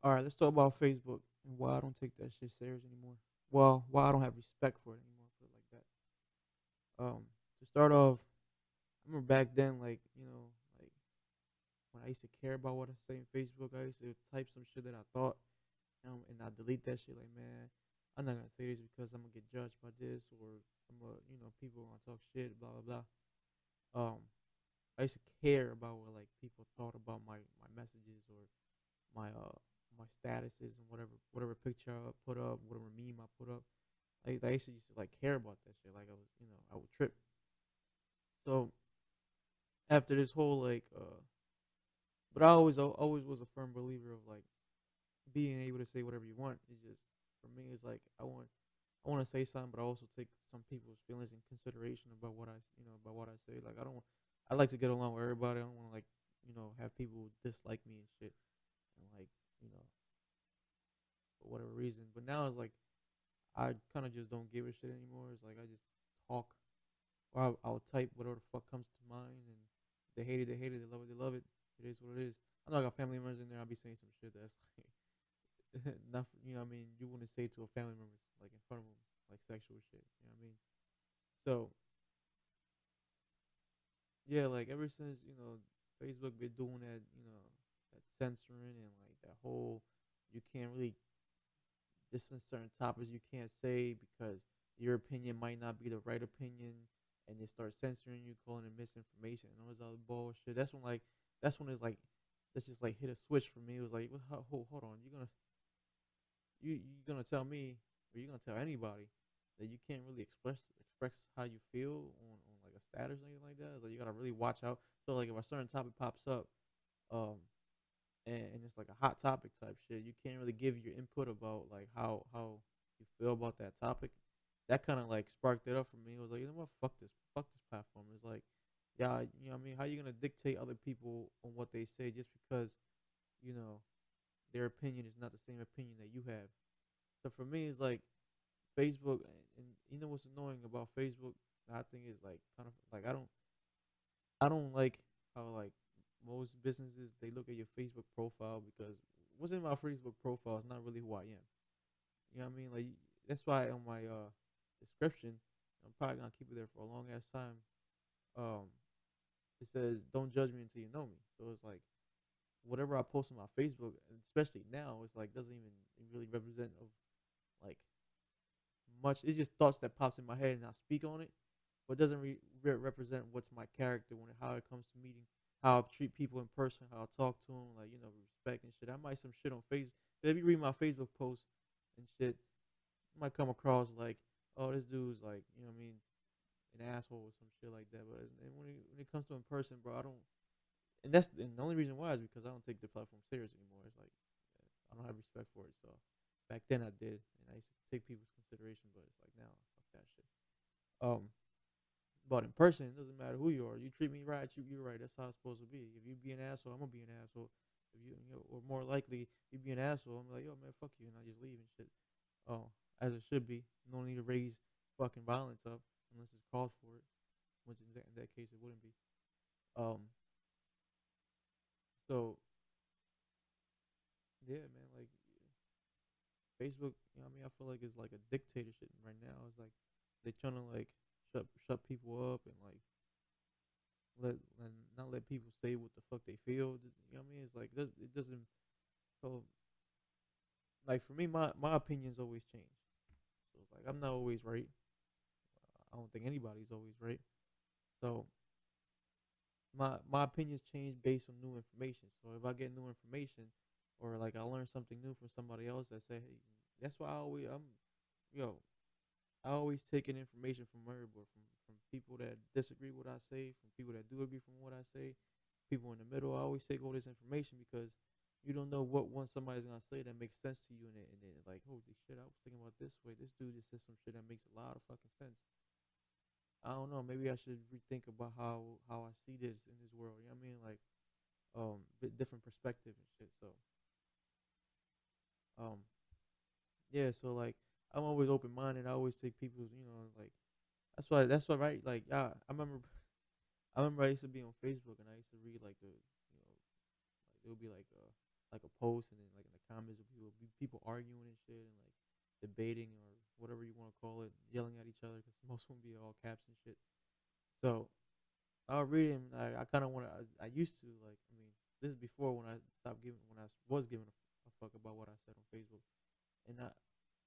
All right, let's talk about Facebook and why I don't take that shit serious anymore. Well, why I don't have respect for it anymore. Put it like that. To start off, I remember back then, like like when I used to care about what I say on Facebook, I used to type some shit that I thought, and I delete that shit. Like, man, I'm not gonna say this because I'm gonna get judged by this, or I'm gonna, people are gonna talk shit, blah blah blah. Um, I used to care about what like people thought about my messages or my statuses and whatever picture I put up, whatever meme I put up. I used to like care about that shit. Like I was, I would trip. So after this whole but I always was a firm believer of like being able to say whatever you want. It's just for me, it's like I want to say something, but I also take some people's feelings in consideration about what about what I say. Like I like to get along with everybody. I don't want to like have people dislike me and shit, and like you know for whatever reason. But now it's like I kind of just don't give a shit anymore. It's like I just talk, or I'll type whatever the fuck comes to mind, and they hate it, they hate it, they love it, they love it. It is what it is. I know I got family members in there. I'll be saying some shit that's like not, what I mean, you wouldn't say to a family member like in front of them, like sexual shit. You know what I mean? So yeah, like ever since Facebook been doing that, that censoring and like that whole, you can't really this is certain topics you can't say because your opinion might not be the right opinion, and they start censoring you, calling it misinformation and all this other bullshit. That's when it's like that's just like hit a switch for me. It was like, well, hold on, you're gonna tell me, or you're gonna tell anybody that you can't really express how you feel on like a status or anything like that. It's like you gotta really watch out. So like if a certain topic pops up, um, and it's like a hot topic type shit, you can't really give your input about like how you feel about that topic. That kind of like sparked it up for me. It was like, you know what, fuck this platform. It's like, yeah, what I mean, how you gonna dictate other people on what they say just because you know their opinion is not the same opinion that you have? So for me, it's like Facebook, and you know what's annoying about Facebook? I think is like kind of like I don't like how like most businesses they look at your Facebook profile, because what's in my Facebook profile is not really who I am. You know what I mean? Like that's why on my description, I'm probably gonna keep it there for a long ass time. Um, it says don't judge me until you know me. So it's like whatever I post on my Facebook, and especially now, it's like doesn't even really represent of like much. It's just thoughts that pops in my head and I speak on it, but it doesn't represent what's my character when how it comes to meeting, how I treat people in person, how I talk to them, like respect and shit. I might some shit on Facebook. If you read my Facebook post and shit, you might come across like, oh, this dude's like, what I mean, an asshole or some shit like that. But and when it comes to in person, bro, I don't. And the only reason why is because I don't take the platform serious anymore. It's like I don't have respect for it. So back then I did, and I used to take people's consideration, but it's like now, fuck that shit. Um, but in person, it doesn't matter who you are. You treat me right, I treat you right. That's how it's supposed to be. If you be an asshole, I'm gonna be an asshole. If or more likely, you be an asshole, I'm like, yo, man, fuck you, and I just leave and shit. Oh, as it should be. No need to raise fucking violence up unless it's called for it, which in that case it wouldn't be. Um, so yeah, man, like Facebook, what I mean, I feel like it's like a dictatorship right now. It's like they trying to like shut people up and like let and not let people say what the fuck they feel. You know what I mean? It's like it doesn't. So like for me, my opinions always change. So it's like I'm not always right. I don't think anybody's always right. So my opinions change based on new information. So if I get new information, or like I learn something new from somebody else that say, hey, that's why yo, I always take in information from everywhere, from people that disagree with what I say, from people that do agree from what I say, people in the middle. I always take all this information because you don't know what one somebody's gonna say that makes sense to you, and then like, holy shit, I was thinking about this way. This dude just said some shit that makes a lot of fucking sense. I don't know. Maybe I should rethink about how I see this in this world. You know what I mean? Like, bit different perspective and shit. So, um, yeah. So like, I'm always open minded. I always take people's, like that's why right. Like, yeah, I remember I used to be on Facebook and I used to read like like there would be like a post, and then like in the time is with people arguing and shit and like debating or whatever you want to call it, yelling at each other because most of them be all caps and shit. So I was reading. I kind of want to. I used to like. I mean, this is before when I stopped giving. When I was giving a fuck about what I said on Facebook, and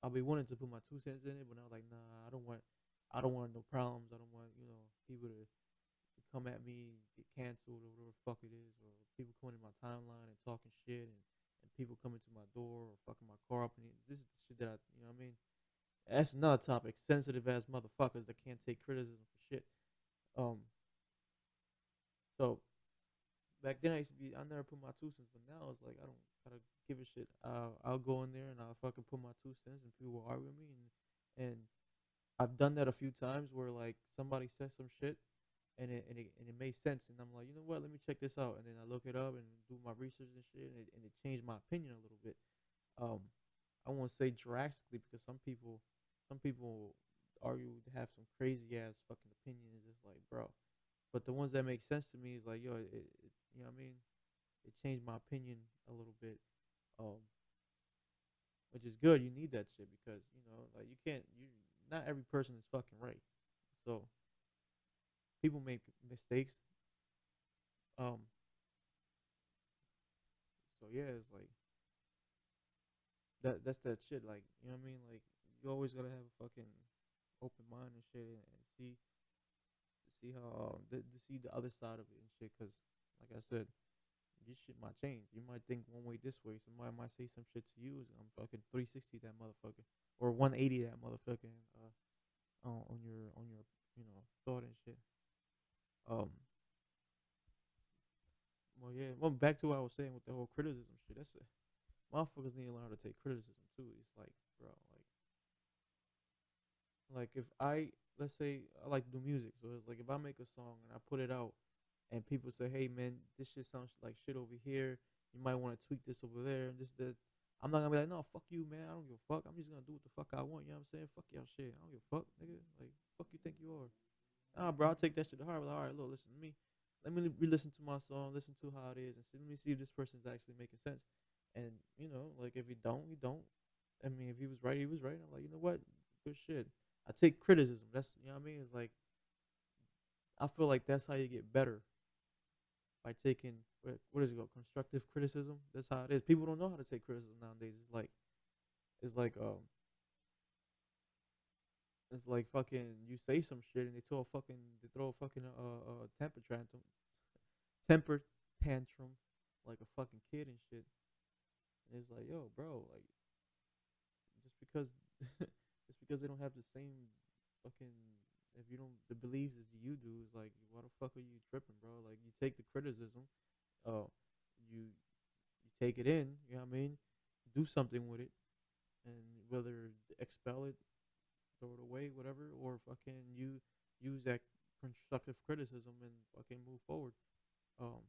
I'll be wanting to put my 2 cents in it, but I was like, nah, I don't want. I don't want no problems. I don't want people to come at me, get canceled or whatever the fuck it is, or people coming in my timeline and talking shit, and people coming to my door or fucking my car up. And this is the shit that what I mean. That's another topic. Sensitive ass motherfuckers that can't take criticism for shit. Um, so back then I used to be I never put my 2 cents, but now it's like I don't gotta give a shit. I'll go in there and I'll fucking put my 2 cents, and people will argue with me, and I've done that a few times where like somebody says some shit and it made sense, and I'm like, you know what, let me check this out, and then I look it up and do my research and shit, and it changed my opinion a little bit. Um, I won't say drastically because some people argue have some crazy ass fucking opinions. It's like, bro, but the ones that make sense to me is like, yo, you know what I mean? It changed my opinion a little bit, um, which is good. You need that shit because like you can't. Not every person is fucking right. So people make mistakes. Um, so yeah, it's like that. That's that shit. Like what I mean? Like you always gotta have a fucking open mind and shit, and see how to see the other side of it and shit. Cause like I said, this shit might change. You might think one way this way. Somebody might say some shit to you. I'm fucking 360 that motherfucker, or 180 that motherfucker, on your thought and shit. Um, well yeah. Well, back to what I was saying with the whole criticism shit. That's it. Motherfuckers need to learn how to take criticism too. It's like, bro, like if I let's say I like to do music, so it's like if I make a song and I put it out, and people say, "Hey man, this shit sounds like shit over here. You might want to tweak this over there and this that." I'm not gonna be like, "No, fuck you, man. I don't give a fuck. I'm just gonna do what the fuck I want." You know what I'm saying? Fuck y'all shit. I don't give a fuck, nigga. Like, fuck you think you are? Nah, bro. I'll take that shit to heart. Like, all right, look, listen to me. Let me re-listen to my song, listen to how it is, and see, let me see if this person's actually making sense. And like if he don't, he don't. I mean, if he was right, he was right. I'm like, you know what? Good shit. I take criticism. That's what I mean. It's like I feel like that's how you get better by taking what is it called, constructive criticism. That's how it is. People don't know how to take criticism nowadays. It's like fucking you say some shit and they throw a fucking temper tantrum like a fucking kid and shit. And it's like, yo, bro, like just because just because they don't have the same fucking if you don't the beliefs as you do is like why the fuck are you tripping, bro? Like you take the criticism, uh, you take it in, you know what I mean? Do something with it, and whether expel it, throw it away, whatever, or fucking you use that constructive criticism and fucking move forward. Um,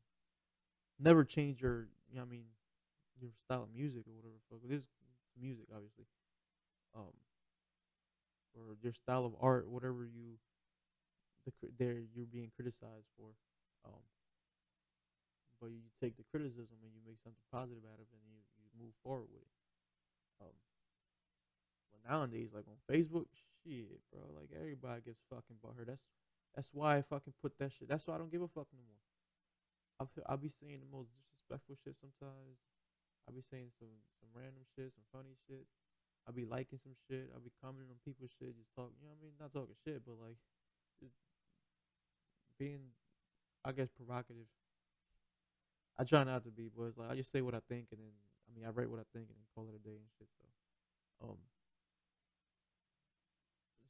never change your, you know what I mean, your style of music or whatever. Fuck, it is music, obviously. Um, or your style of art, whatever there you're being criticized for. Um, but you take the criticism and you make something positive out of it, and you move forward with it. Um, but nowadays, like on Facebook, shit, bro, like everybody gets fucking butthurt. That's why I fucking put that shit. That's why I don't give a fuck no more. I'll be saying the most disrespectful shit sometimes. I'll be saying some random shit, some funny shit. I'll be liking some shit. I'll be commenting on people's shit, just talking. You know what I mean? Not talking shit, but like just being, I guess, provocative. I try not to be, but it's like I just say what I think, and then I write what I think, and then call it a day and shit. Um,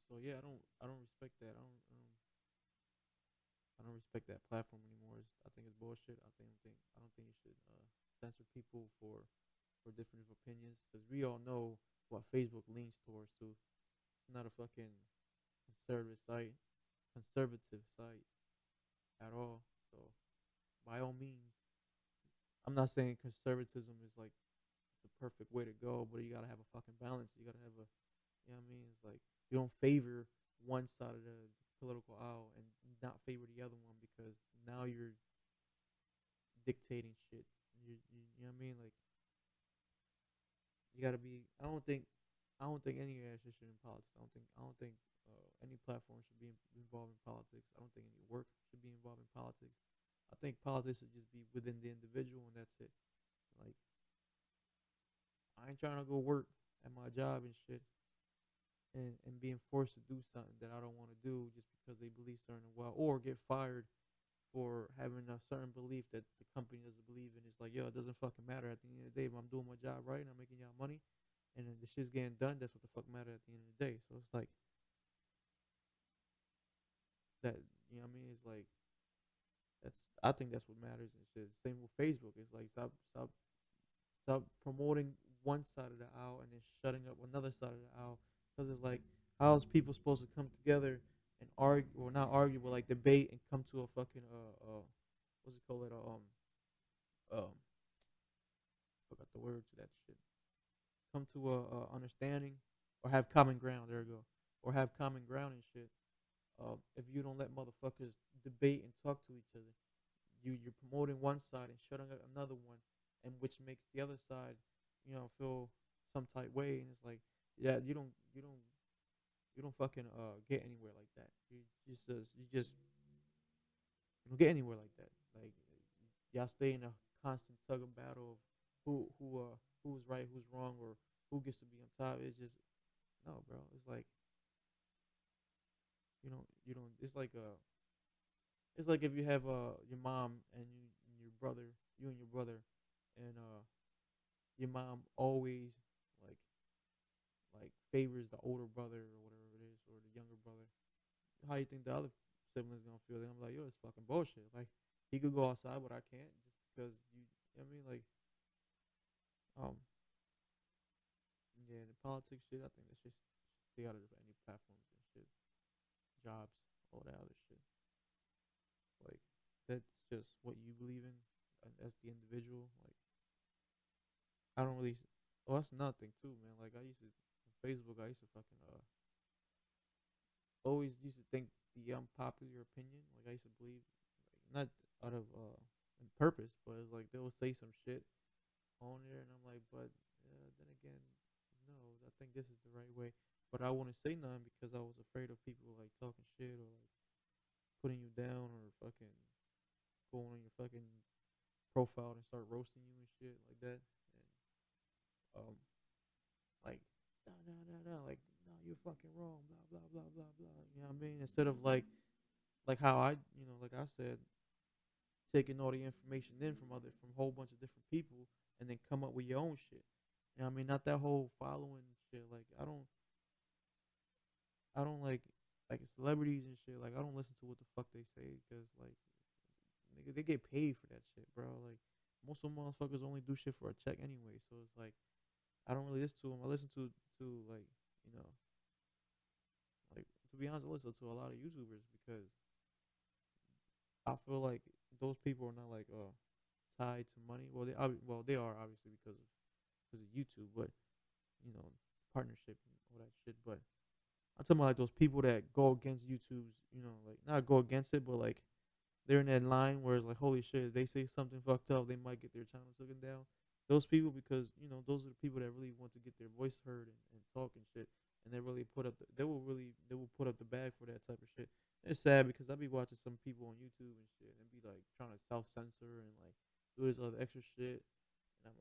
so yeah, I don't respect that. I don't respect that platform anymore. I think it's bullshit. I don't think you should censor people for different opinions because we all know what Facebook leans towards too. It's not a fucking conservative site, conservative site at all. So by all means, I'm not saying conservatism is like the perfect way to go, but you gotta have a fucking balance. You gotta have a, you know what I mean? It's like you don't favor one side of the political aisle and not favor the other one because now you're dictating shit. You know what I mean? Like You gotta be. I don't think any of that shit should be in politics. I don't think any platform should be involved in politics. I don't think any work should be involved in politics. I think politics should just be within the individual, and that's it. Like, I ain't trying to go work at my job and shit, and being forced to do something that I don't want to do just because they believe certain well, or get fired for having a certain belief that the company doesn't believe in. It's like, yo, it doesn't fucking matter at the end of the day. If I'm doing my job right and I'm making y'all money, and then the shit's getting done, that's what the fuck matter at the end of the day. So it's like that. You know what I mean? It's like that's. I think that's what matters and shit. Same with Facebook. It's like stop promoting one side of the aisle and then shutting up another side of the aisle. Because it's like, how's people supposed to come together and argue, or not argue, but like debate and come to a fucking what's it called, um forgot the word to that shit. Come to a understanding, or have common ground. There we go. Or have common ground and shit. If you don't let motherfuckers debate and talk to each other, you're promoting one side and shutting up another one, and which makes the other side, feel some type way. And it's like, yeah, you don't fucking get anywhere like that. You don't get anywhere like that. Like, y'all stay in a constant tug of battle of who's right, who's wrong, or who gets to be on top. It's just, no, bro. It's like, you don't. It's like if you have your mom and your brother, you and your brother, and your mom always like favors the older brother or whatever it is, or the younger brother. How you think the other siblings gonna feel? They're gonna be like, yo, it's fucking bullshit. Like, he could go outside, but I can't, just because you know what I mean? Like, um, yeah, the politics shit. I think that's just stay out of any platforms and shit, jobs, all that other shit. Like, that's just what you believe in, as the individual. Like, I don't really. Oh, that's another thing too, man. Like, I used to on Facebook. I used to fucking always used to think the unpopular opinion. Like, I used to believe, like, not out of on purpose, but it's like they will say some shit on there, and I'm like, but then again, no, I think this is the right way. But I wouldn't say nothing because I was afraid of people like talking shit, or like putting you down, or fucking going on your fucking profile and start roasting you and shit like that. And like, no, no, no, no, like, no, you're fucking wrong, blah blah blah blah blah. You know what I mean? Instead of like how I, like I said, taking all the information in from a whole bunch of different people, and then come up with your own shit. You know what I mean? Not that whole following shit. Like, I don't like celebrities and shit. Like, I don't listen to what the fuck they say, because like, nigga, they get paid for that shit, bro. Like, most of them motherfuckers only do shit for a check anyway. So it's like, I don't really listen to them. I listen to like, you know like, to be honest, I listen to a lot of YouTubers, because I feel like those people are not like tied to money. Well, they are, obviously, because of YouTube, but you know partnership and all that shit. But I'm talking about like those people that go against YouTube's, like, not go against it, but like they're in that line where it's like, holy shit, they say something fucked up, they might get their channel taken down. Those people, because those are the people that really want to get their voice heard, and talk and shit, and they will put up the bag for that type of shit. It's sad because I be watching some people on YouTube and shit, and be like trying to self censor and like do this other extra shit, and I'm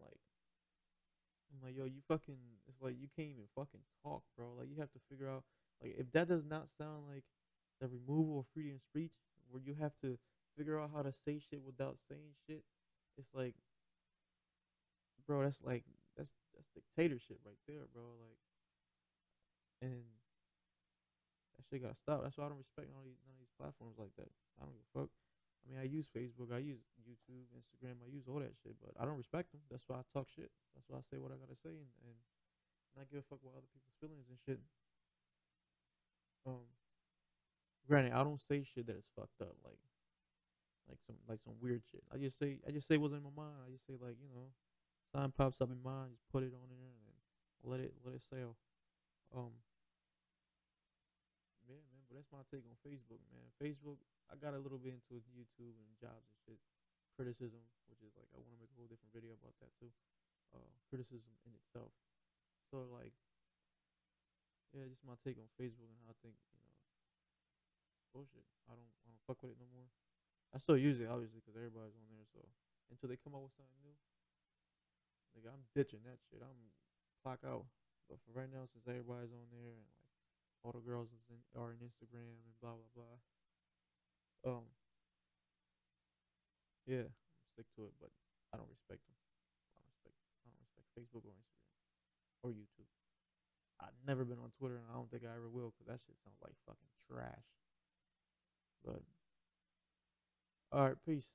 like, yo, you fucking, it's like you can't even fucking talk, bro. Like, you have to figure out, like, if that does not sound like the removal of freedom of speech, where you have to figure out how to say shit without saying shit, it's like, bro, that's dictatorship right there, bro. Like, and that shit gotta stop. That's why I don't respect none of these platforms like that. I don't give a fuck. I mean, I use Facebook, I use YouTube, Instagram, I use all that shit, but I don't respect them. That's why I talk shit. That's why I say what I gotta say, and not give a fuck about other people's feelings and shit. Um, Granted, I don't say shit that is fucked up, like some weird shit. I just say what's in my mind. I just say, like, something pops up in mind, just put it on there, and let it sail. Um, yeah, man. But that's my take on Facebook, man. Facebook, I got a little bit into YouTube and jobs and shit, criticism, which is like, I want to make a whole different video about that too. Criticism in itself. So like, yeah, just my take on Facebook and how I think, bullshit. I don't fuck with it no more. I still use it obviously because everybody's on there. So until they come up with something new, nigga, I'm ditching that shit. I'm clock out. But for right now, since everybody's on there and like all the girls are in Instagram and blah blah blah, yeah, I'm stick to it. But I don't respect them. I don't respect Facebook or Instagram or YouTube. I've never been on Twitter and I don't think I ever will because that shit sounds like fucking trash. But all right, peace.